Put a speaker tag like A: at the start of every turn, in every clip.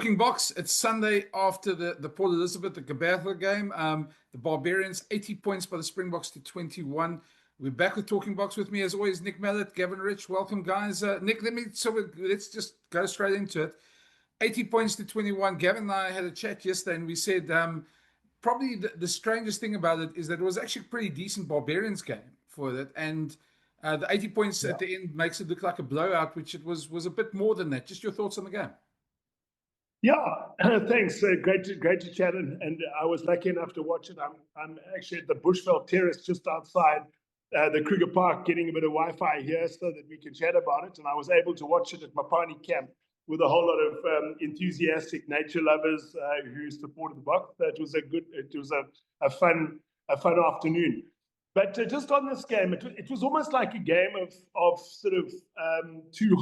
A: Talking BOKS, it's Sunday after the Port Elizabeth, the Gqeberha game. The Barbarians, 80 points by the Springboks to 21. We're back with Talking BOKS. With me, as always, Nick Mallet, Gavin Rich. Welcome, guys. Nick, let's just go straight into it. 80 points to 21. Gavin and I had a chat yesterday, and we said probably the strangest thing about it is that it was actually a pretty decent Barbarians game for it. And the 80 points at the end makes it look like a blowout, which it was a bit more than that. Just your thoughts on the game.
B: Yeah, thanks. Great to chat, and I was lucky enough to watch it. I'm actually at the Bushveld Terrace just outside the Kruger Park, getting a bit of Wi-Fi here so that we can chat about it. And I was able to watch it at Mapani camp with a whole lot of enthusiastic nature lovers who supported the BOKS. It was a fun afternoon. But just on this game, it was almost like a game of sort of two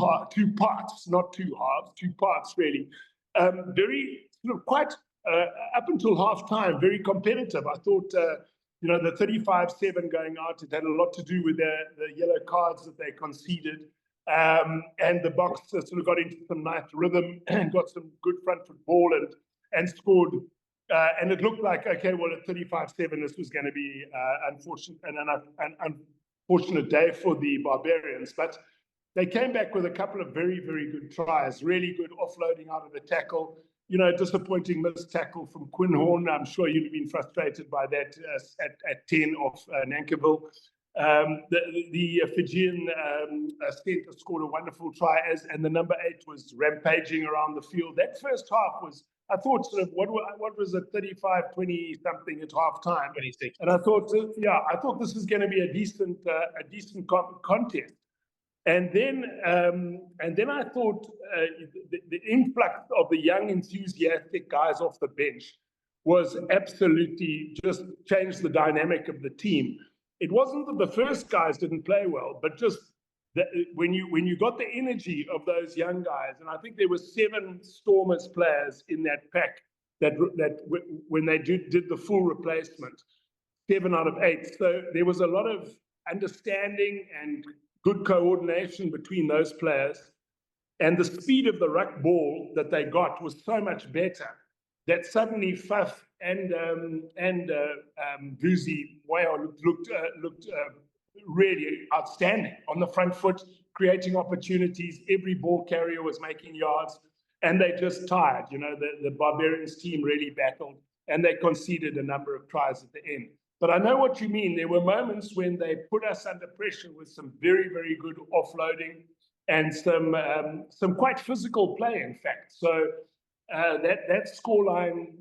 B: parts, not two halves, two parts really. Very sort of quite up until half time, very competitive. I thought, the 35-7 going out, it had a lot to do with the yellow cards that they conceded. And the BOKS sort of got into some nice rhythm and got some good front foot ball and scored. And it looked like, okay, well, at 35-7, this was going to be an unfortunate day for the Barbarians. But they came back with a couple of very, very good tries, really good offloading out of the tackle. Disappointing missed tackle from Quinhorn. I'm sure you'd have been frustrated by that at 10 off Nankiville. The Fijian centre scored a wonderful try, and the number 8 was rampaging around the field. That first half was, I thought, sort of what was it, 35-20 something at half time.
C: 26.
B: And I thought, I thought this was going to be a decent contest. And then I thought the influx of the young, enthusiastic guys off the bench was absolutely just changed the dynamic of the team. It wasn't that the first guys didn't play well, but just when you got the energy of those young guys, and I think there were 7 Stormers players in that pack that when they did the full replacement, 7 out of 8. So there was a lot of understanding and good coordination between those players, and the speed of the ruck ball that they got was so much better that suddenly Faf and Vusi looked really outstanding on the front foot, creating opportunities. Every ball carrier was making yards, and they just tired. The Barbarians team really battled, and they conceded a number of tries at the end. But I know what you mean. There were moments when they put us under pressure with some very, very good offloading and some quite physical play, in fact. So that scoreline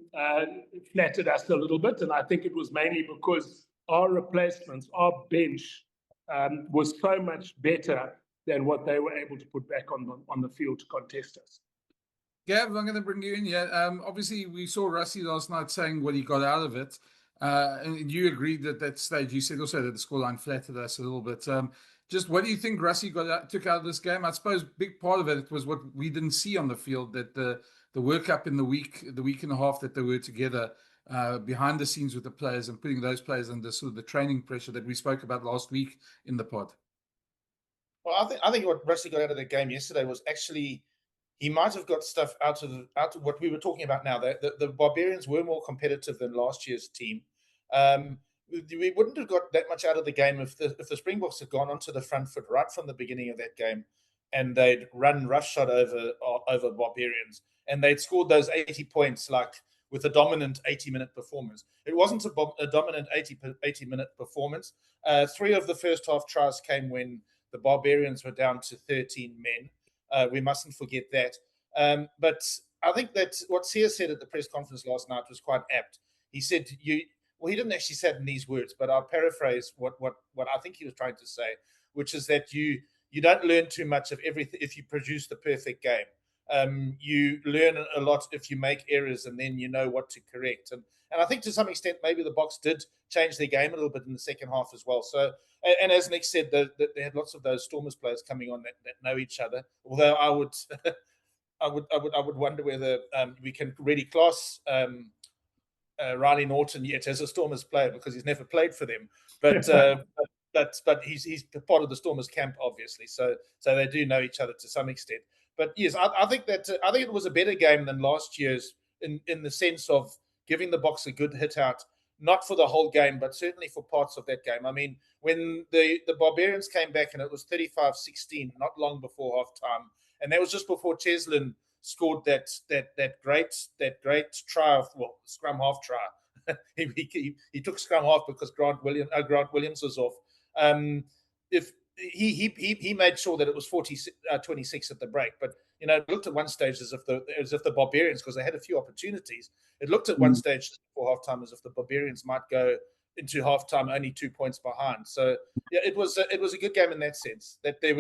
B: flattered us a little bit, and I think it was mainly because our replacements, our bench, was so much better than what they were able to put back on the field to contest us.
A: Gav, I'm going to bring you in here. Obviously, we saw Rassie last night saying what he got out of it. And you agreed at that stage. You said also that the scoreline flattered us a little bit. Just what do you think Rassie took out of this game? I suppose a big part of it was what we didn't see on the field, that the workup in the week and a half that they were together behind the scenes with the players and putting those players under sort of the training pressure that we spoke about last week in the pod.
C: Well, I think what Rassie got out of the game yesterday was actually he might have got stuff out of what we were talking about now. The Barbarians were more competitive than last year's team. We wouldn't have got that much out of the game if the Springboks had gone onto the front foot right from the beginning of that game, and they'd run roughshod over Barbarians, and they'd scored those 80 points like with a dominant 80-minute performance. It wasn't a dominant 80-minute performance. 3 of the first half tries came when the Barbarians were down to 13 men. We mustn't forget that. But I think that what Sear said at the press conference last night was quite apt. He said, he didn't actually say it in these words, but I'll paraphrase what I think he was trying to say, which is that you don't learn too much of everything if you produce the perfect game. You learn a lot if you make errors and then you know what to correct. And I think to some extent, maybe the BOKS did change their game a little bit in the second half as well. So, and as Nick said, they had lots of those Stormers players coming on that know each other. Although I would wonder whether we can really class Riley Norton yet as a Stormers player, because he's never played for them. But he's part of the Stormers camp, obviously. So they do know each other to some extent. But yes, I think that I think it was a better game than last year's in the sense of giving the Boks a good hit out, not for the whole game, but certainly for parts of that game. I mean, when the Barbarians came back and it was 35-16, not long before halftime, and that was just before Cheslin scored that great try of scrum half try. he took scrum half because Grant Williams was off. If he made sure that it was 26 at the break, but it looked at one stage as if the Barbarians, because they had a few opportunities, it looked at one stage before halftime as if the Barbarians might go into halftime only 2 points behind. So yeah, it was a good game in that sense. That there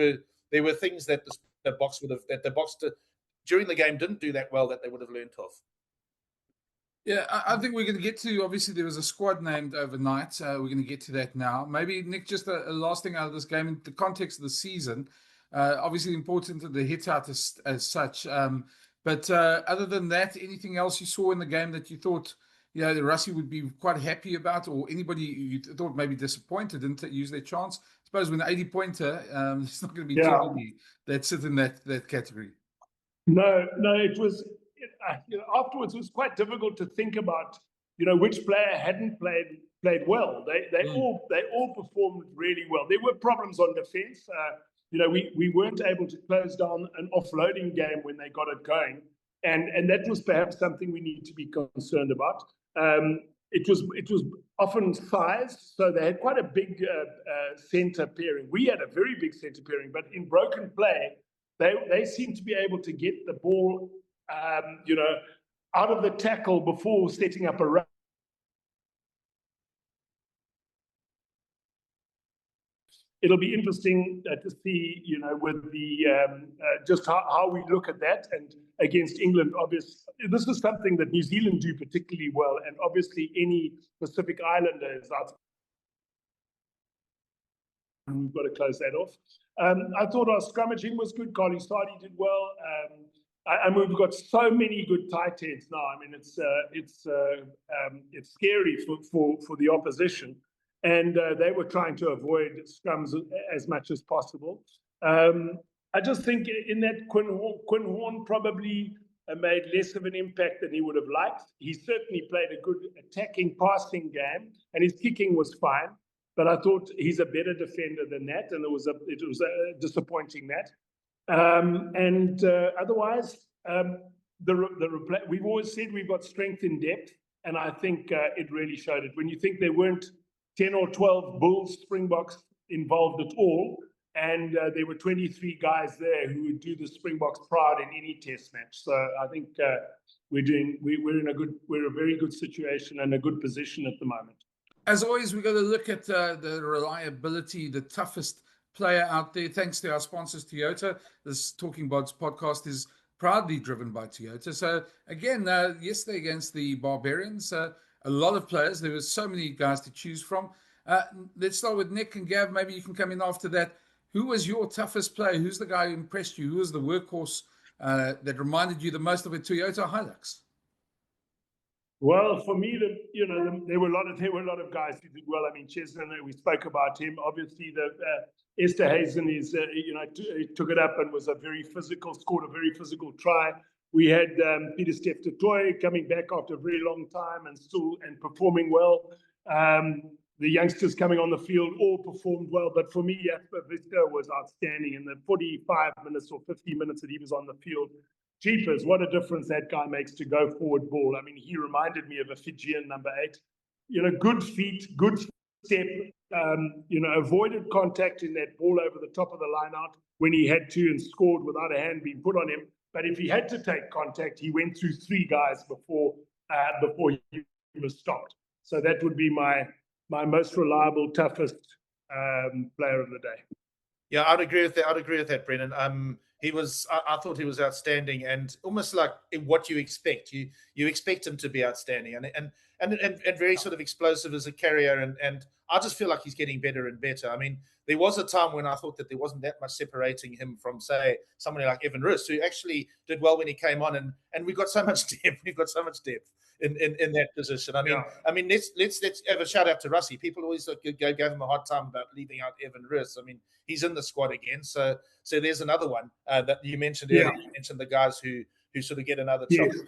C: were things that the Boks during the game didn't do that well that they would have learned off.
A: Yeah, I think we're going to get to, obviously there was a squad named overnight. We're going to get to that now. Maybe, Nick, just a last thing out of this game in the context of the season. Obviously important to the hit out as such. But other than that, anything else you saw in the game that you thought, the Russie would be quite happy about, or anybody you thought maybe disappointed didn't use their chance? I suppose with an 80-pointer, it's not going to be too many that sit in that category.
B: No, it was... afterwards, it was quite difficult to think about, which player hadn't played well. They all performed really well. There were problems on defense. We weren't able to close down an offloading game when they got it going, and that was perhaps something we need to be concerned about. It was often sized, so they had quite a big center pairing. We had a very big center pairing, but in broken play, they seemed to be able to get the ball out of the tackle before setting up a run. It'll be interesting to see, with the just how we look at that. And against England, obviously, this is something that New Zealand do particularly well, and obviously any Pacific Islander is out. We've got to close that off. I thought our scrummaging was good. Carly Sardi did well. And we've got so many good tight heads now. I mean, it's scary for the opposition, and they were trying to avoid scrums as much as possible. I just think in that Quinn Horn probably made less of an impact than he would have liked. He certainly played a good attacking, passing game, and his kicking was fine. But I thought he's a better defender than that, and it was a disappointing that. Otherwise, we've always said we've got strength in depth, and I think it really showed it. When you think there weren't 10 or 12 Bulls Springboks involved at all, and there were 23 guys there who would do the Springboks proud in any test match. So I think we're in a very good situation and a good position at the moment.
A: As always, we've got to look at the reliability, the toughest player out there. Thanks to our sponsors, Toyota. This Talking Bods podcast is proudly driven by Toyota. So again, yesterday against the Barbarians, a lot of players. There were so many guys to choose from. Let's start with Nick and Gav. Maybe you can come in after that. Who was your toughest player? Who's the guy who impressed you? Who was the workhorse that reminded you the most of a Toyota Hilux?
B: Well, for me, there were a lot of guys who did well. I mean, Cheslin, we spoke about him. Obviously, Esterhuizen is he took it up and was scored a very physical try. We had Peter Steph du Toit coming back after a very long time and performing well. The youngsters coming on the field all performed well, but for me, Jasper Visser was outstanding in the 45 minutes or 50 minutes that he was on the field. Jeepers, what a difference that guy makes to go forward ball. I mean, he reminded me of a Fijian number 8. Good feet, good step, avoided contact in that ball over the top of the line out when he had to and scored without a hand being put on him. But if he had to take contact, he went through 3 guys before he was stopped. So that would be my most reliable, toughest player of the day.
C: Yeah, I'd agree with that, Brenden. I thought he was outstanding, and almost like what you expect. You expect him to be outstanding, and very sort of explosive as a carrier, and I just feel like he's getting better and better. I mean, there was a time when I thought that there wasn't that much separating him from, say, somebody like Evan Roos, who actually did well when he came on, and we've got so much depth. We've got so much depth in that position. I mean, let's have a shout out to Russie. People always gave him a hard time about leaving out Evan Roos. I mean, he's in the squad again, so there's another one that you mentioned earlier. You mentioned the guys who sort of get another chance.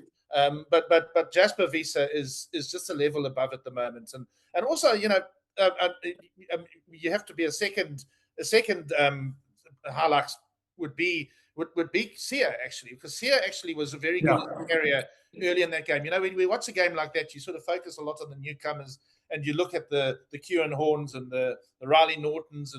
C: But Jasper Wiese is just a level above at the moment, and also, you know, you have to be a second highlight would be Sia, actually, because Sia actually was a very good area early in that game. You know, when we watch a game like that, you sort of focus a lot on the newcomers, and you look at the Kieran Horns and the Riley Nortons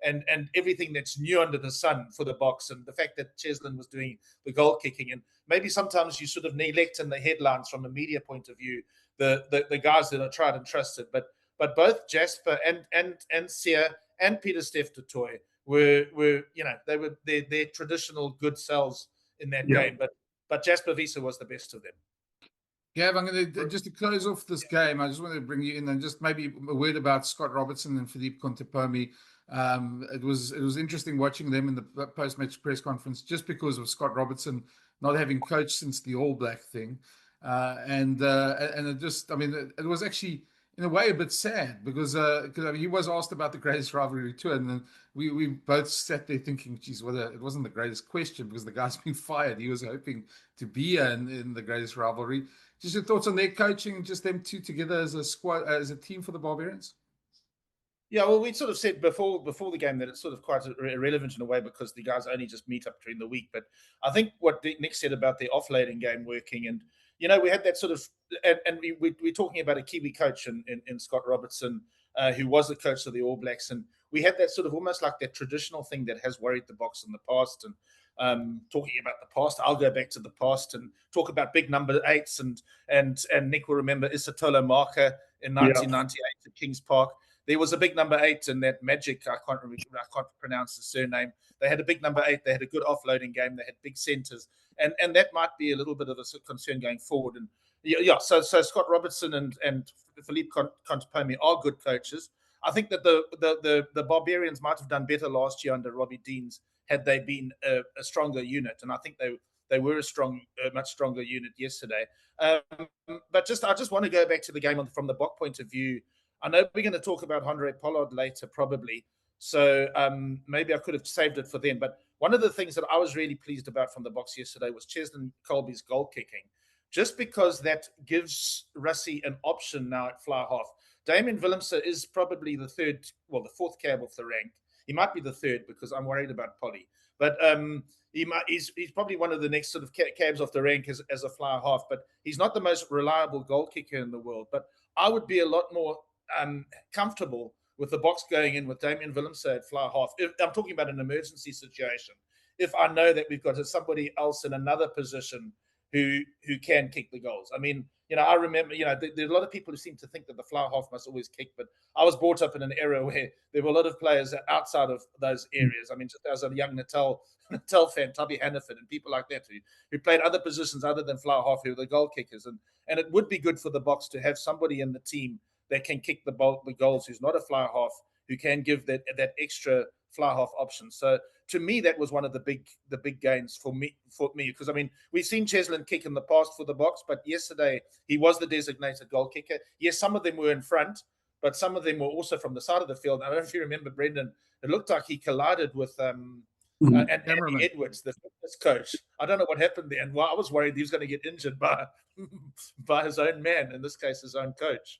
C: and everything that's new under the sun for the Boks, and the fact that Cheslin was doing the goal kicking, and maybe sometimes you sort of neglect in the headlines from a media point of view the guys that are tried and trusted, but both Jasper and Sia and Peter Steph du Toit were you know, they were their traditional good selves in that game, but Jasper Wiese was the best of them.
A: Gav, I'm going to just to close off this game. I just want to bring you in and just maybe a word about Scott Robertson and Philippe Contepomi. It was interesting watching them in the post-match press conference, just because of Scott Robertson not having coached since the All Black thing, and it just, I mean, it was actually in a way a bit sad because I mean, he was asked about the greatest rivalry tour, and then we both sat there thinking, geez, well, it wasn't the greatest question because the guy's been fired. He was hoping to be in the greatest rivalry. Just your thoughts on their coaching, just them two together as a squad, as a team for the Barbarians?
C: Yeah, well, we sort of said before the game that it's sort of quite irrelevant in a way because the guys only just meet up during the week. But I think what Nick said about the offloading game working, and you know, we had that sort of, and we're talking about a Kiwi coach in Scott Robertson, who was the coach of the All Blacks, and we had that sort of almost like that traditional thing that has worried the Boks in the past. And talking about the past, I'll go back to the past and talk about big number eights, and Nick will remember Isatolo Marker in 1998 at Kings Park. There was a big number 8 in that Magic. I can't pronounce the surname. They had a big number 8. They had a good offloading game. They had big centers, and that might be a little bit of a concern going forward. And so Scott Robertson and Philippe Contepomi are good coaches. I think that the Barbarians might have done better last year under Robbie Deans had they been a stronger unit, and I think they were a much stronger unit yesterday. But I just want to go back to the game from the Bok point of view. I know we're going to talk about Handre Pollard later, probably. So maybe I could have saved it for then. But one of the things that I was really pleased about from the Boks yesterday was Cheslin Kolbe's goal kicking, just because that gives Russie an option now at fly half. Damian Willemse is probably the fourth cab off the rank. He might be the third because I'm worried about Polly. But he's probably one of the next sort of cabs off the rank as a fly half. But he's not the most reliable goal kicker in the world. But I would be a lot more comfortable with the Boks going in with Damian Willemse at fly half. I'm talking about an emergency situation. If I know that we've got somebody else in another position who can kick the goals. I mean, you know, I remember, you know, there are a lot of people who seem to think that the fly half must always kick, but I was brought up in an era where there were a lot of players outside of those areas. I mean, just as a young Natal fan, Tubby Hannaford and people like that who played other positions other than fly half, who were the goal kickers. And it would be good for the Boks to have somebody in the team that can kick the goals, who's not a fly half, who can give that extra fly half option. So to me, that was one of the big gains for me, because I mean, we've seen Cheslin kick in the past for the Boks, but yesterday he was the designated goal kicker. Yes, some of them were in front, but some of them were also from the side of the field. I don't know if you remember, Brenden, it looked like he collided with Andy Edwards, the fitness coach. I don't know what happened there, and I was worried he was going to get injured by his own man, in this case, his own coach.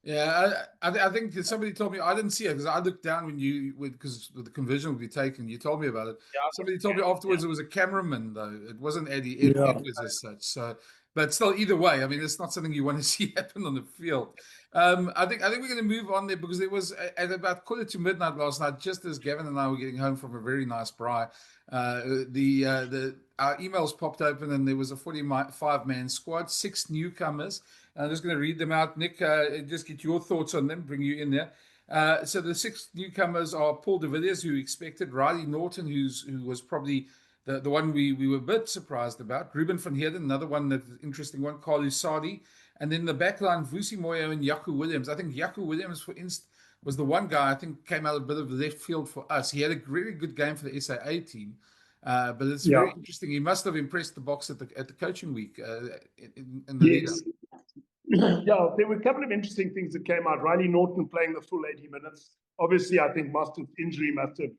A: Yeah, I think somebody told me, I didn't see it because I looked down because the conversion would be taken. You told me about it. Yeah, somebody told me afterwards it was a cameraman, though. It wasn't Eddie Edwards as such. So, but still, either way, I mean, it's not something you want to see happen on the field. I think we're going to move on there because there was at about midnight last night, just as Gavin and I were getting home from a very nice braai, our emails popped open and there was a 45-man squad, 6 newcomers. I'm just going to read them out. Nick, just get your thoughts on them, bring you in there. So the 6 newcomers are Paul de Villiers, who expected, Riley Norton, who was probably the one we were a bit surprised about. Ruben van Heerden, another one that's interesting one. Carl Sadi. And then the backline, Vusi Moyo and Yaku Williams. I think Yaku Williams, for instance, was the one guy I think came out a bit of left field for us. He had a really good game for the SAA team. But it's very interesting. He must have impressed the Boks at the coaching week in the lead-up.
B: Yeah, there were a couple of interesting things that came out. Riley Norton playing the full 80 minutes. Obviously, I think Mostyn's injury must have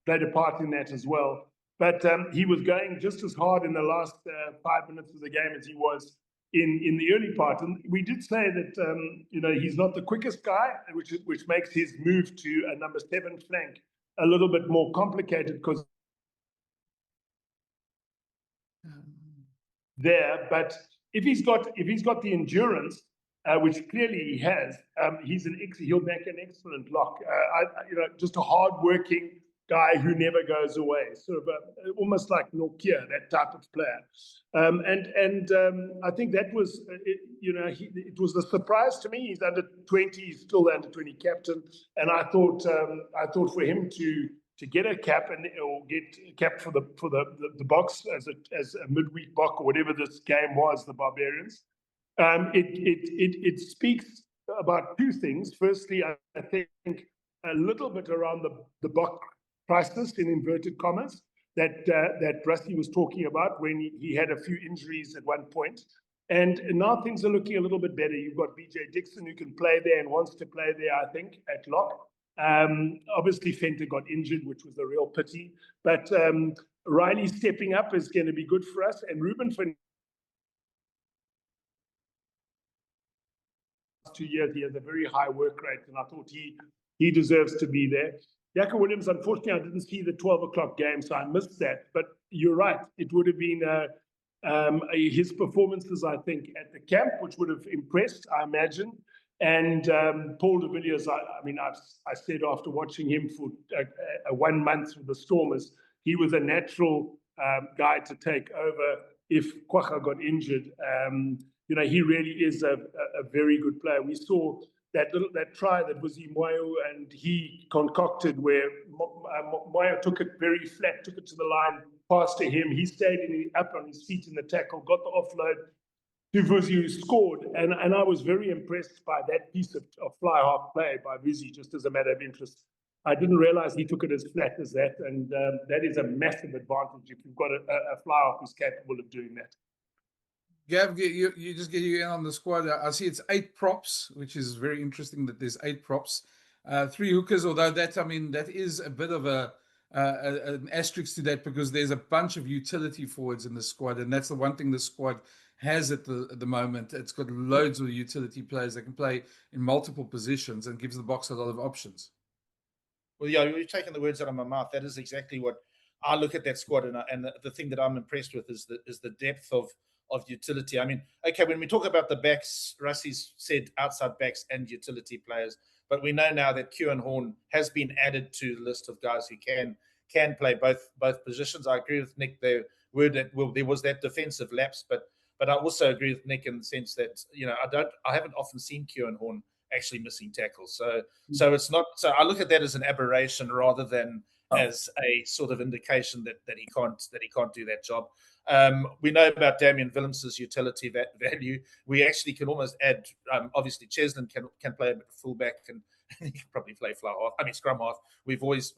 B: played a part in that as well. But he was going just as hard in the last 5 minutes of the game as he was in the early part. And we did say that he's not the quickest guy, which makes his move to a number 7 flank a little bit more complicated because there. But if he's got the endurance, which clearly he has, he'll make an excellent lock. Just a hard-working guy who never goes away, sort of almost like Nokia, that type of player. I think that was, it was a surprise to me. He's under 20, he's still the under 20 captain, and I thought for him to get a cap or get a cap for the Boks as a midweek BOK or whatever this game was, the Barbarians. It speaks about two things. Firstly, I think a little bit around the BOK crisis in inverted commas that Rusty was talking about when he had a few injuries at one point. And now things are looking a little bit better. You've got BJ Dixon who can play there and wants to play there, I think, at lock. Obviously, Fenter got injured, which was a real pity. But Riley stepping up is going to be good for us. And Ruben for 2 years, he has a very high work rate, and I thought he deserves to be there. Yaku Williams, unfortunately, I didn't see the 12 o'clock game, so I missed that. But you're right. It would have been his performances, I think, at the camp, which would have impressed, I imagine. And Paul de Villiers, I said after watching him for 1 month with the Stormers, he was a natural guy to take over if Kwagga got injured. He really is a very good player. We saw that try that was Moyo and he concocted where Moyo took it very flat, took it to the line, passed to him. He stayed up on his feet in the tackle, got the offload to Vusi, who scored. And I was very impressed by that piece of fly half play by Vusi, just as a matter of interest. I didn't realize he took it as flat as that. And that is a massive advantage if you've got a fly half who's capable of doing that.
A: Gav, you just get you in on the squad. I see it's 8 props, which is very interesting that there's 8 props. 3 hookers, although that is a bit of an asterisk to that because there's a bunch of utility forwards in the squad, and that's the one thing the squad has at the moment. It's got loads of utility players that can play in multiple positions and gives the Boks a lot of options.
C: Well, yeah, you're taking the words out of my mouth. That is exactly what I look at that squad, and the thing that I'm impressed with is the depth of utility. I mean, okay, when we talk about the backs, Rusty's said outside backs and utility players, but we know now that Kieran Horn has been added to the list of guys who can play both positions. I agree with Nick. There was that defensive lapse, but I also agree with Nick in the sense that I haven't often seen Kieran Horn actually missing tackles. So it's not. So I look at that as an aberration rather than as a sort of indication that he can't do that job. We know about Damian Willems's utility value. We actually can almost add. Obviously, Cheslin can play a bit of fullback and he can probably play scrum half. We've always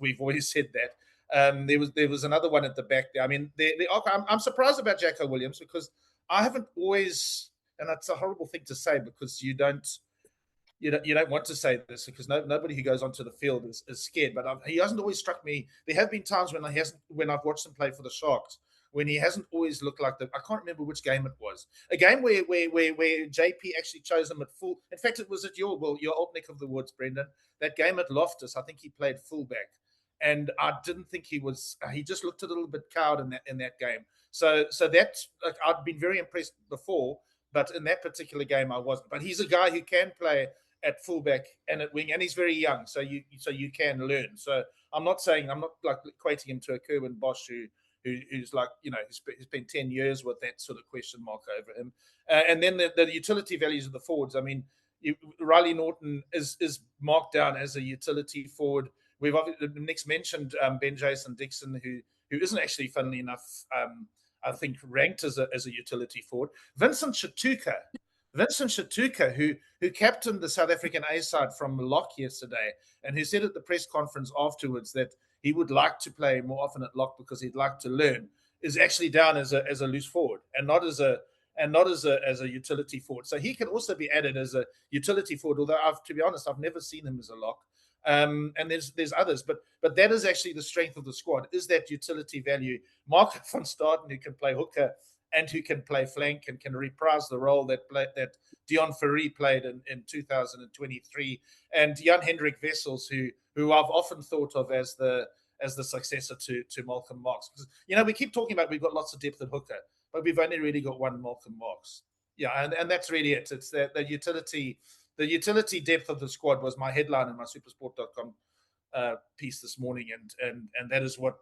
C: said that. There was another one at the back there. I mean, I'm surprised about Jacko Williams because I haven't always, and that's a horrible thing to say because you don't want to say this because nobody who goes onto the field is scared. But he hasn't always struck me. There have been times when I've watched him play for the Sharks when he hasn't always looked like I can't remember which game it was. A game where JP actually chose him at full. In fact, it was at your old neck of the woods, Brenden. That game at Loftus, I think he played fullback, and I didn't think he was. He just looked a little bit cowed in that game. So that I'd been very impressed before, but in that particular game I wasn't. But he's a guy who can play at fullback and at wing, and he's very young, so you can learn. So I'm not like equating him to a Kerwin Bosch who's like he's spent 10 years with that sort of question mark over him. And then the utility values of the forwards. I mean, Riley Norton is marked down as a utility forward. Nick's mentioned Ben Jason Dixon, isn't actually, funnily enough, I think ranked as a utility forward. Vincent Shatuka, who captained the South African A side from lock yesterday, and who said at the press conference afterwards that he would like to play more often at lock because he'd like to learn, is actually down as a loose forward and not as a utility forward. So he can also be added as a utility forward. Although to be honest, I've never seen him as a lock. And there's others, but that is actually the strength of the squad, is that utility value. Marco van Staden, who can play hooker and who can play flank and can reprise the role that Dion Fourie played in 2023, and Jan Hendrik Wessels, who I've often thought of as the successor to Malcolm Marx. Because, we keep talking about we've got lots of depth at hooker, but we've only really got one Malcolm Marx. Yeah, and that's really it. It's the utility. The utility depth of the squad was my headline in my supersport.com piece this morning, and that is what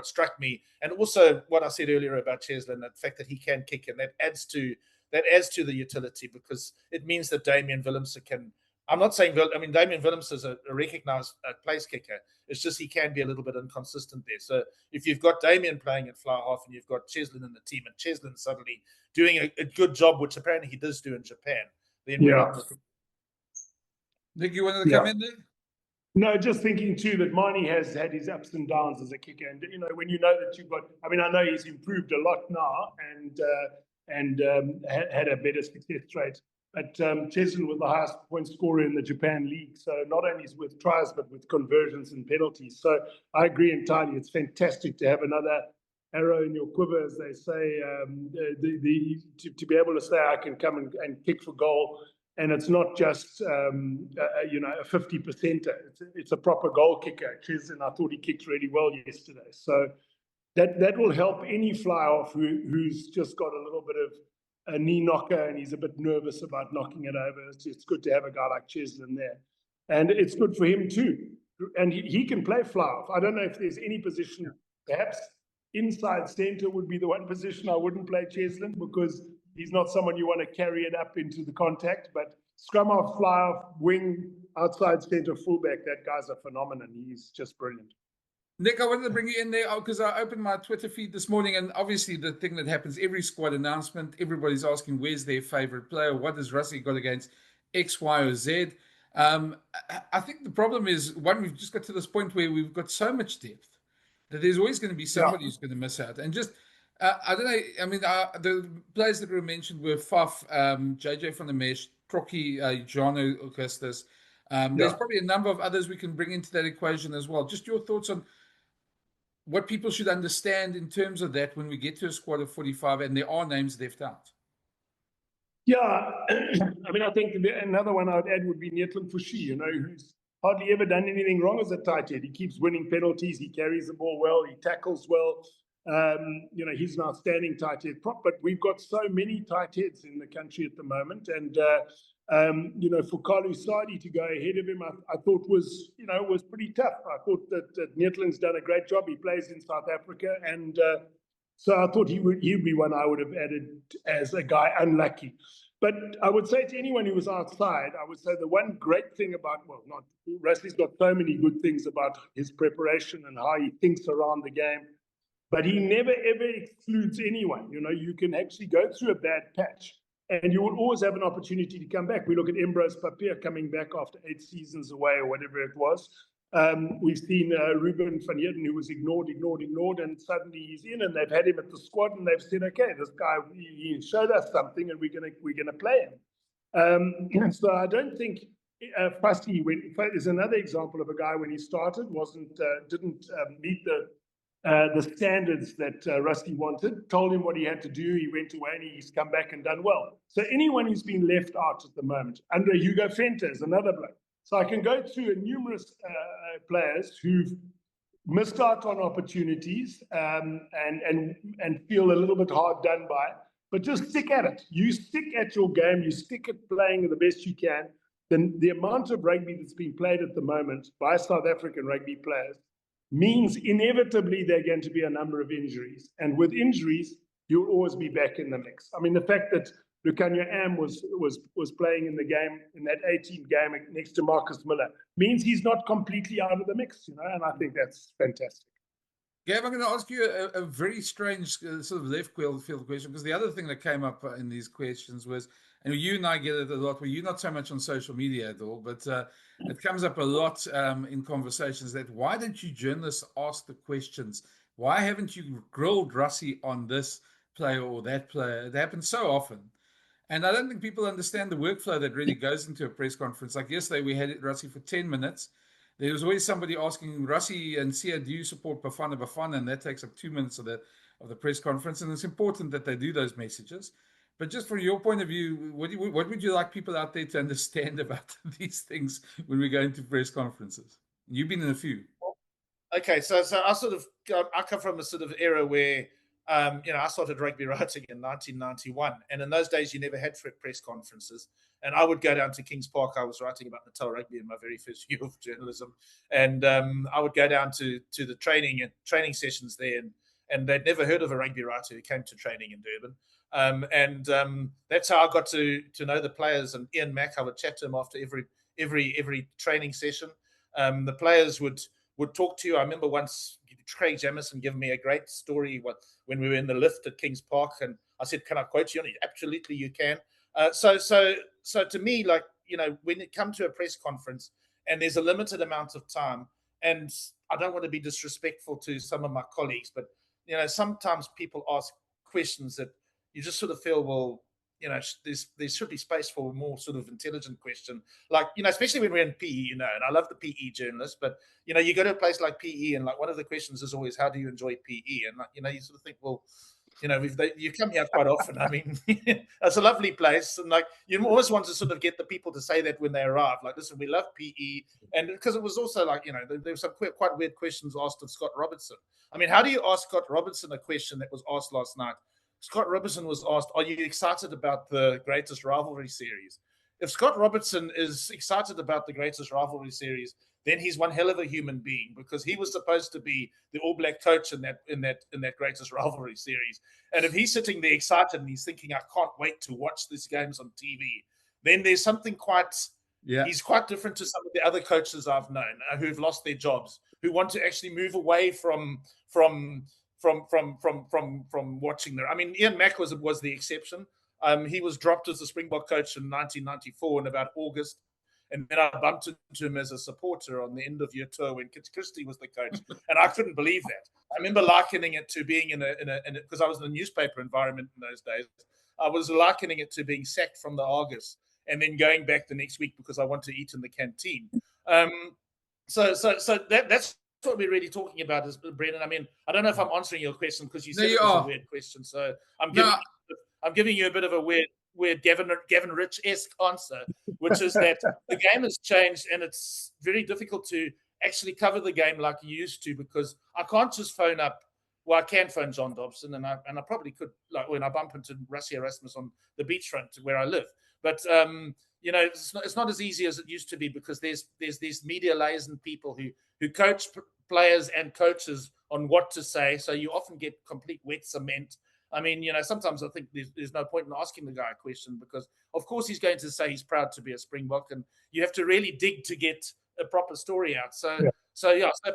C: struck me, and also what I said earlier about Cheslin, the fact that he can kick, and that adds to the utility, because it means that Damian Willemse can. I'm not saying, Damian Willemse is a recognized place kicker. It's just he can be a little bit inconsistent there. So if you've got Damian playing at fly half and you've got Cheslin in the team, and Cheslin suddenly doing a good job, which apparently he does do in Japan, then
A: Nick, you wanted to come in there?
B: No, just thinking too that Marnie has had his ups and downs as a kicker, and when you know that you've got. I know he's improved a lot now, and had a better success rate. But Cheslin was the highest point scorer in the Japan league, so not only with tries but with conversions and penalties. So I agree entirely. It's fantastic to have another arrow in your quiver, as they say, to be able to say I can come and kick for goal. And it's not just a 50%er. It's a proper goal kicker. And I thought he kicked really well yesterday. So that will help any fly off who's just got a little bit of a knee knocker and he's a bit nervous about knocking it over. It's good to have a guy like Cheslin there, and it's good for him too. And he can play fly off. I don't know if there's any position, perhaps inside centre would be the one position I wouldn't play Cheslin, because he's not someone you want to carry it up into the contact, but scrum off, fly off, wing, outside centre, fullback, that guy's a phenomenon. He's just brilliant.
A: Nick, I wanted to bring you in there because I opened my Twitter feed this morning, and obviously the thing that happens every squad announcement, everybody's asking where's their favourite player, what has Rusty got against X, Y, or Z. I think the problem is, one, we've just got to this point where we've got so much depth that there's always going to be somebody who's going to miss out. And just, I don't know, the players that were mentioned were Faf, JJ van der Mesh, Crocky, Jono Augustus. There's probably a number of others we can bring into that equation as well. Just your thoughts on what people should understand in terms of that when we get to a squad of 45 and there are names left out.
B: Yeah, I think another one I'd add would be Neetling Fourie, who's hardly ever done anything wrong as a tight head. He keeps winning penalties, he carries the ball well, he tackles well. He's an outstanding tight head prop, but we've got so many tight heads in the country at the moment, and for Carlu Sadi to go ahead of him, I thought was pretty tough. I thought that Neetling's done a great job. He plays in South Africa, and so I thought he'd be one I would have added as a guy unlucky. But I would say to anyone who was outside, I would say the one great thing about, Rusty's got so many good things about his preparation and how he thinks around the game, but he never ever excludes anyone. You can actually go through a bad patch, and you will always have an opportunity to come back. We look at Ambrose Papier coming back after 8 seasons away or whatever it was. We've seen Ruben van Heerden, who was ignored, and suddenly he's in, and they've had him at the squad, and they've said, okay, this guy, he showed us something, and we're gonna play him. So I don't think Fusty is another example of a guy when he started didn't meet the standards that Rusty wanted, told him what he had to do, he went away and he's come back and done well. So anyone who's been left out at the moment, Andre Hugo Venter is another bloke. So I can go through numerous players who've missed out on opportunities and feel a little bit hard done by, but just stick at it. You stick at your game, you stick at playing the best you can. Then the amount of rugby that's being played at the moment by South African rugby players means inevitably there are going to be a number of injuries. And with injuries, you'll always be back in the mix. The fact that Lukhanyo Am was playing in the game, in that 18 game next to Marcus Miller, means he's not completely out of the mix, and I think that's fantastic.
A: Gav, I'm going to ask you a very strange sort of left field question, because the other thing that came up in these questions was, and you and I get it a lot, where you're not so much on social media at all, but it comes up a lot in conversations, that why don't you journalists ask the questions? Why haven't you grilled Russie on this player or that player? It happens so often. And I don't think people understand the workflow that really goes into a press conference. Like yesterday, we had Russie for 10 minutes. There was always somebody asking Russie and Sia, do you support Bafana Bafana? And that takes up 2 minutes of the press conference. And it's important that they do those messages. But just from your point of view, what would you like people out there to understand about these things when we go into press conferences? You've been in a few.
C: Okay, so I come from a sort of era where I started rugby writing in 1991, and in those days you never had press conferences. And I would go down to Kings Park. I was writing about Natal rugby in my very first year of journalism, and I would go down to the training sessions there, and they'd never heard of a rugby writer who came to training in Durban. That's how I got to know the players. And Ian Mack, I would chat to him after every training session. The players would talk to you. I remember once Craig Jamison gave me a great story when we were in the lift at Kings Park, and I said, "Can I quote you on it?" Absolutely, you can. So to me, like, when it comes to a press conference and there's a limited amount of time, and I don't want to be disrespectful to some of my colleagues, but sometimes people ask questions that you just sort of feel, well, there should be space for a more sort of intelligent question, like, especially when we're in PE, and I love the PE journalists, but you go to a place like PE, and like one of the questions is always, how do you enjoy PE? And like, you sort of think, well, you come here quite often. I mean, it's a lovely place, and like you always want to sort of get the people to say that when they arrive. Like, listen, we love PE, and because it was also like, there were some quite weird questions asked of Scott Robertson. I mean, how do you ask Scott Robertson a question that was asked last night? Scott Robertson was asked, "Are you excited about the Greatest Rivalry Series?" If Scott Robertson is excited about the Greatest Rivalry Series, then he's one hell of a human being, because he was supposed to be the All Black coach in that Greatest Rivalry Series. And if he's sitting there excited and he's thinking, "I can't wait to watch these games on TV," then there's something he's quite different to some of the other coaches I've known who've lost their jobs, who want to actually move away from watching there. I mean, Ian Mack was the exception. He was dropped as the Springbok coach in 1994 in about August. And then I bumped into him as a supporter on the end of year tour when Kit Christie was the coach. And I couldn't believe that. I remember likening it to being because I was in a newspaper environment in those days. I was likening it to being sacked from the Argus and then going back the next week because I want to eat in the canteen. So that's what we're really talking about, is Brenden. I mean, I don't know if I'm answering your question, because you said it was a weird question. So I'm giving you a bit of a weird Gavin Rich-esque answer, which is that the game has changed, and it's very difficult to actually cover the game like you used to, because I can't just phone up. Well, I can phone John Dobson, and I probably could, like when I bump into Rassie Erasmus on the beachfront where I live. But it's not as easy as it used to be, because there's these media liaison people who coach players and coaches on what to say. So you often get complete wet cement. I mean, sometimes I think there's no point in asking the guy a question, because of course he's going to say he's proud to be a Springbok, and you have to really dig to get a proper story out. So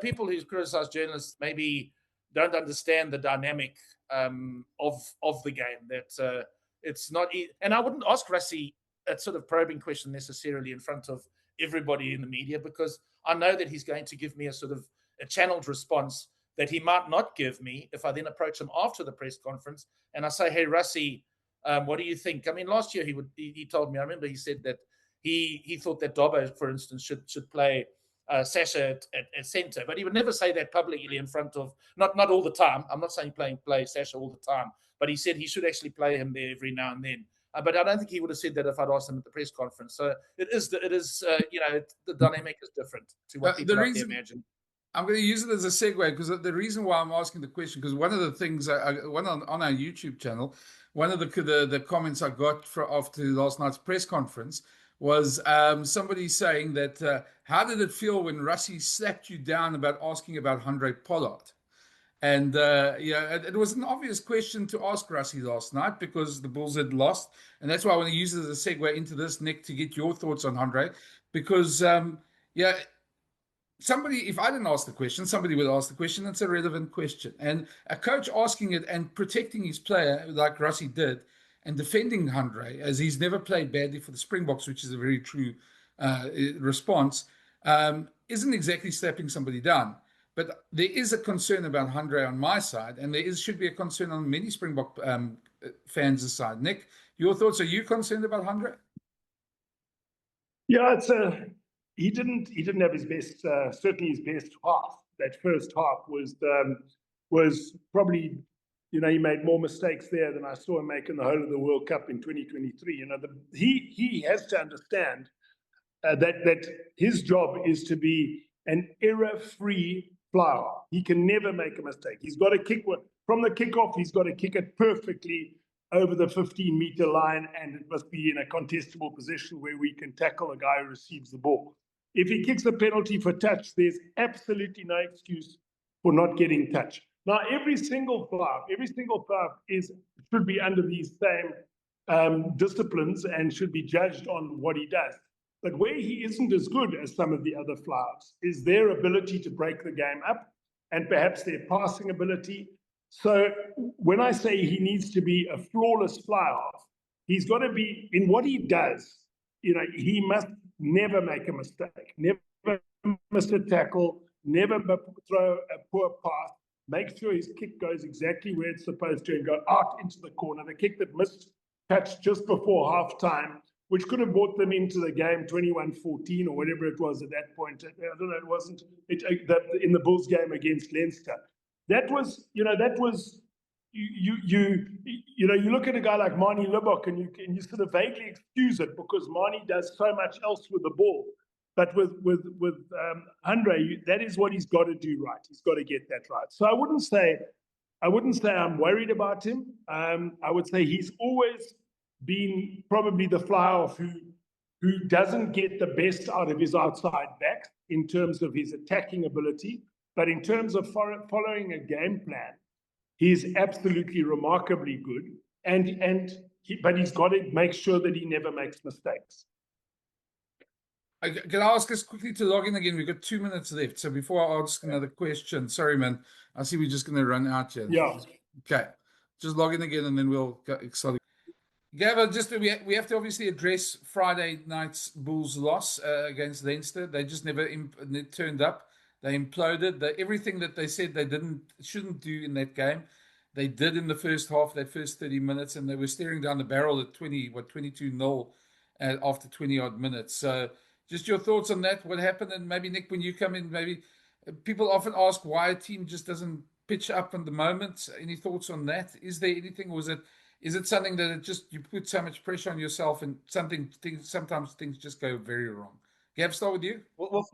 C: people who criticize journalists maybe don't understand the dynamic of the game. That it's not, and I wouldn't ask Rassie a sort of probing question necessarily in front of everybody in the media, because I know that he's going to give me a sort of a channeled response that he might not give me if I then approach him after the press conference and I say, "Hey, Rassie, what do you think?" I mean, last year he told me, I remember he said that he thought that Dobbo, for instance, should play Sasha at centre, but he would never say that publicly in front of, not all the time. I'm not saying play Sasha all the time, but he said he should actually play him there every now and then. But I don't think he would have said that if I'd asked him at the press conference. So it is the dynamic is different to what people imagine.
A: I'm going to use it as a segue, because the reason why I'm asking the question, because one of the things on our YouTube channel, one of the comments I got after last night's press conference was somebody saying that how did it feel when Rassie slapped you down about asking about Handre Pollard? And it was an obvious question to ask Rassie last night, because the Bulls had lost, and that's why I want to use it as a segue into this, Nick, to get your thoughts on Handre, because somebody, if I didn't ask the question, somebody would ask the question. It's a relevant question. And a coach asking it and protecting his player like Rossi did and defending Handre, as he's never played badly for the Springboks, which is a very true response, isn't exactly slapping somebody down. But there is a concern about Handre on my side, and should be a concern on many Springbok fans' side. Nick, your thoughts? Are you concerned about Handre?
B: Yeah, he didn't have his best, certainly his best half. That first half was probably, he made more mistakes there than I saw him make in the whole of the World Cup in 2023. He has to understand that his job is to be an error-free flyer. He can never make a mistake. He's got to kick from the kickoff. He's got to kick it perfectly over the 15-meter line, and it must be in a contestable position where we can tackle a guy who receives the ball. If he kicks a penalty for touch, there's absolutely no excuse for not getting touch. Now, every single flyer should be under these same disciplines and should be judged on what he does. But where he isn't as good as some of the other flyers is their ability to break the game up and perhaps their passing ability. So when I say he needs to be a flawless fly-half, he's got to be, in what he does, he must never make a mistake, never miss a tackle, never throw a poor pass, make sure his kick goes exactly where it's supposed to and go out into the corner. The kick that missed touch just before halftime, which could have brought them into the game 21-14 or whatever it was at that point. I don't know, it wasn't in the Bulls game against Leinster. That was, you look at a guy like Marnie Libbok and you sort of vaguely excuse it because Marnie does so much else with the ball. But with Handre, that is what he's got to do right. He's got to get that right. So I wouldn't say I'm worried about him. I would say he's always been probably the flyer who doesn't get the best out of his outside back in terms of his attacking ability. But in terms of following a game plan, he's absolutely remarkably good. But he's got to make sure that he never makes mistakes.
A: Can I ask us quickly to log in again? We've got 2 minutes left. So before I ask another question, sorry, man, I see we're just going to run out here.
B: Yeah.
A: Okay. Just log in again and then we'll start. Gavin, we have to obviously address Friday night's Bulls loss against Leinster. They just never turned up. They imploded. Everything that they said they shouldn't do in that game, they did in the first half, that first 30 minutes, and they were staring down the barrel at 22-0 after 20-odd minutes. So just your thoughts on that, what happened, and maybe, Nick, when you come in, maybe people often ask why a team just doesn't pitch up in the moment. Any thoughts on that? Is there anything, or is it something that you put so much pressure on yourself and sometimes things just go very wrong? Gav, start with you.
C: Well,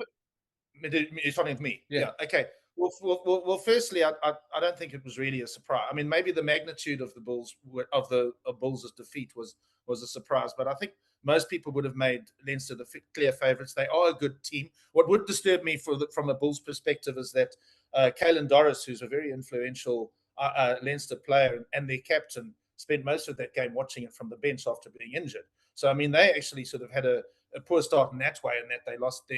C: it's starting with me.
A: Yeah.
C: Okay. Well, firstly, I don't think it was really a surprise. I mean, maybe the magnitude of the Bulls Bulls' defeat was a surprise, but I think most people would have made Leinster the clear favourites. They are a good team. What would disturb me from a Bulls perspective is that Caelan Doris, who's a very influential Leinster player and their captain, spent most of that game watching it from the bench after being injured. So, I mean, they actually sort of had a poor start in that way, in that they lost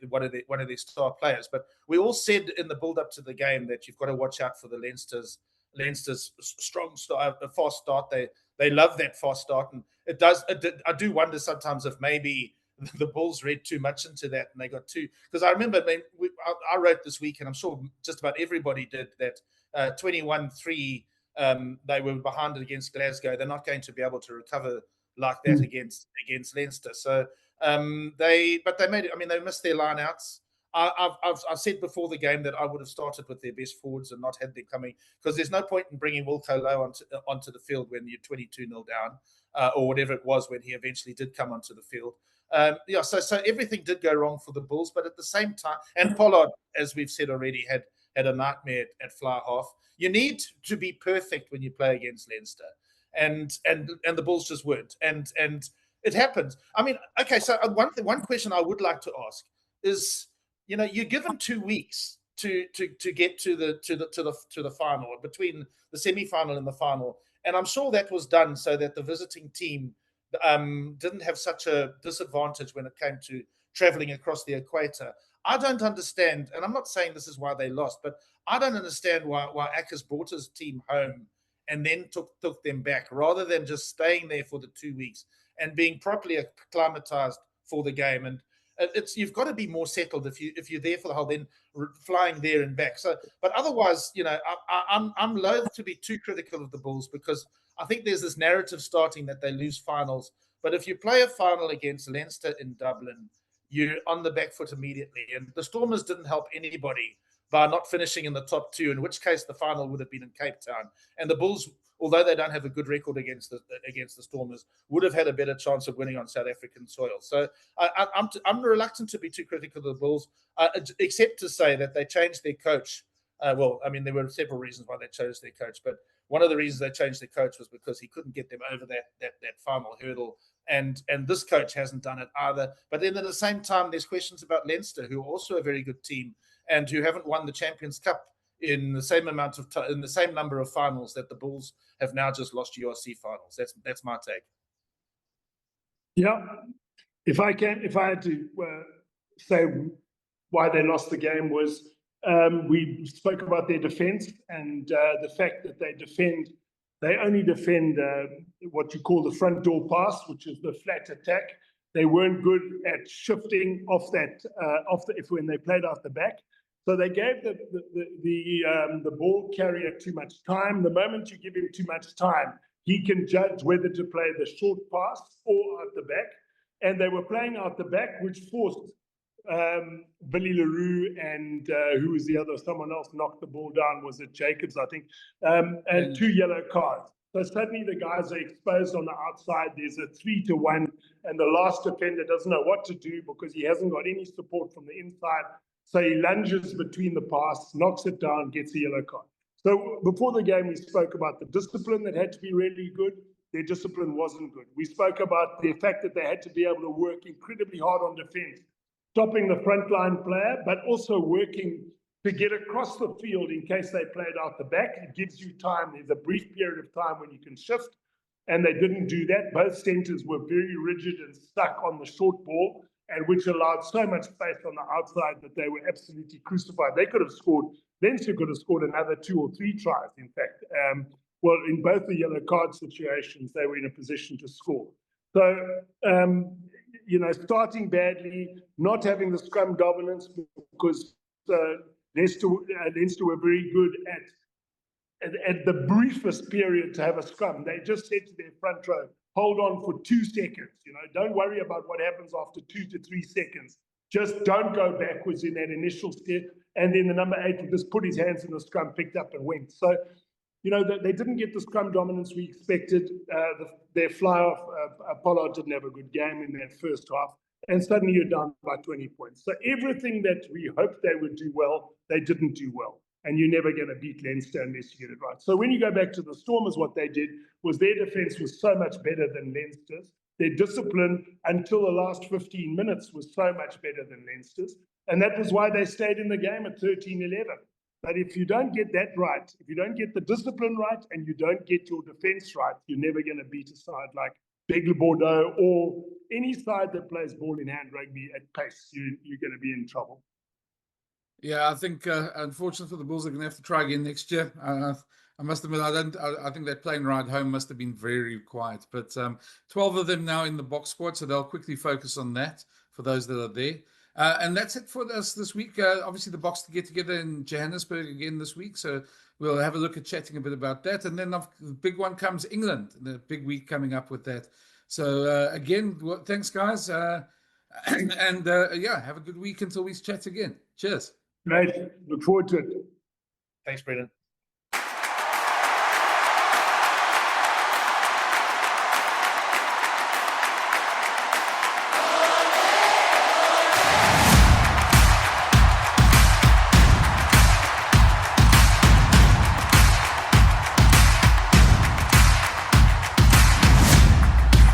C: one of their star players. But we all said in the build-up to the game that you've got to watch out for the Leinster's strong start, a fast start. They love that fast start, and it does. I do wonder sometimes if maybe the Bulls read too much into that, and they got too. Because I remember, I wrote this week, and I'm sure just about everybody did, that 21-3. They were behind against Glasgow. They're not going to be able to recover like that against Leinster. So they made it. I mean, they missed their lineouts. I've said before the game that I would have started with their best forwards and not had them coming, because there's no point in bringing Wilco Low onto the field when you're 22-0 down, or whatever it was when he eventually did come onto the field. So everything did go wrong for the Bulls, but at the same time, and Pollard, as we've said already, had a nightmare at fly half. You need to be perfect when you play against Leinster, and the Bulls just weren't, and it happens. I mean, okay, so one question I would like to ask is, you're given 2 weeks to get to the final, between the semi-final and the final, and I'm sure that was done so that the visiting team didn't have such a disadvantage when it came to traveling across the equator. I don't understand, and I'm not saying this is why they lost, but I don't understand why Akers brought his team home and then took them back rather than just staying there for the 2 weeks and being properly acclimatized for the game. And you've got to be more settled if you're there for the whole, then flying there and back. So, but otherwise, I'm loath to be too critical of the Bulls because I think there's this narrative starting that they lose finals. But if you play a final against Leinster in Dublin, you're on the back foot immediately. And the Stormers didn't help anybody by not finishing in the top 2, in which case the final would have been in Cape Town. And the Bulls, although they don't have a good record against the Stormers, would have had a better chance of winning on South African soil. So I'm reluctant to be too critical of the Bulls, except to say that they changed their coach. There were several reasons why they chose their coach, but one of the reasons they changed their coach was because he couldn't get them over that final hurdle. And this coach hasn't done it either. But then at the same time, there's questions about Leinster, who are also a very good team and who haven't won the Champions Cup in the same amount of in the same number of finals that the Bulls have now just lost URC finals. That's my take.
B: Yeah, if I had to say why they lost the game was we spoke about their defense and the fact that they only defend what you call the front door pass, which is the flat attack. They weren't good at shifting when they played off the back. So they gave the ball carrier too much time. The moment you give him too much time, he can judge whether to play the short pass or out the back. And they were playing out the back, which forced Billy LaRue and who was the other? Someone else knocked the ball down. Was it Jacobs, I think? And 2 yellow cards. So suddenly the guys are exposed on the outside. There's a 3-1, and the last defender doesn't know what to do because he hasn't got any support from the inside. So he lunges between the pass, knocks it down, gets a yellow card. So before the game, we spoke about the discipline that had to be really good. Their discipline wasn't good. We spoke about the fact that they had to be able to work incredibly hard on defense, stopping the frontline player, but also working to get across the field in case they played out the back. It gives you time. There's a brief period of time when you can shift, and they didn't do that. Both centers were very rigid and stuck on the short ball, and which allowed so much space on the outside that they were absolutely crucified. They could have scored, Leinster could have scored another 2 or 3 tries, in fact. In both the yellow card situations, they were in a position to score. So, starting badly, not having the scrum dominance because Leinster were very good at the briefest period to have a scrum. They just said to their front row, hold on for 2 seconds. Don't worry about what happens after 2 to 3 seconds. Just don't go backwards in that initial step. And then the number 8 would just put his hands in the scrum, picked up and went. So, they didn't get the scrum dominance we expected. Their fly-off, Pollard didn't have a good game in that first half. And suddenly you're down by 20 points. So everything that we hoped they would do well, they didn't do well. And you're never going to beat Leinster unless you get it right. So when you go back to the Stormers, what they did was their defense was so much better than Leinster's. Their discipline until the last 15 minutes was so much better than Leinster's. And that was why they stayed in the game at 13-11. But if you don't get that right, if you don't get the discipline right and you don't get your defense right, you're never going to beat a side like Bègle Bordeaux or any side that plays ball in hand rugby at pace. You're going to be in trouble.
A: Yeah, I think unfortunately for the Bulls, they're going to have to try again next year. I must admit, I think that plane ride home must have been very quiet. But 12 of them now in the BOKS squad, so they'll quickly focus on that for those that are there. And that's it for us this week. Obviously, the BOKS to get together in Johannesburg again this week. So we'll have a look at chatting a bit about that. And then the big one comes England, the big week coming up with that. So again, thanks, guys. Have a good week until we chat again. Cheers.
B: Great. Look forward to it.
C: Thanks, Brenden.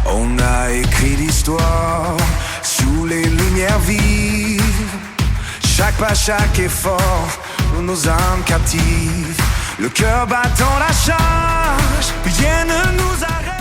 D: On a écrit l'histoire sous les lumières vives. Chaque pas, chaque effort pour nos âmes captives. Le cœur battant la charge, rien ne nous arrête.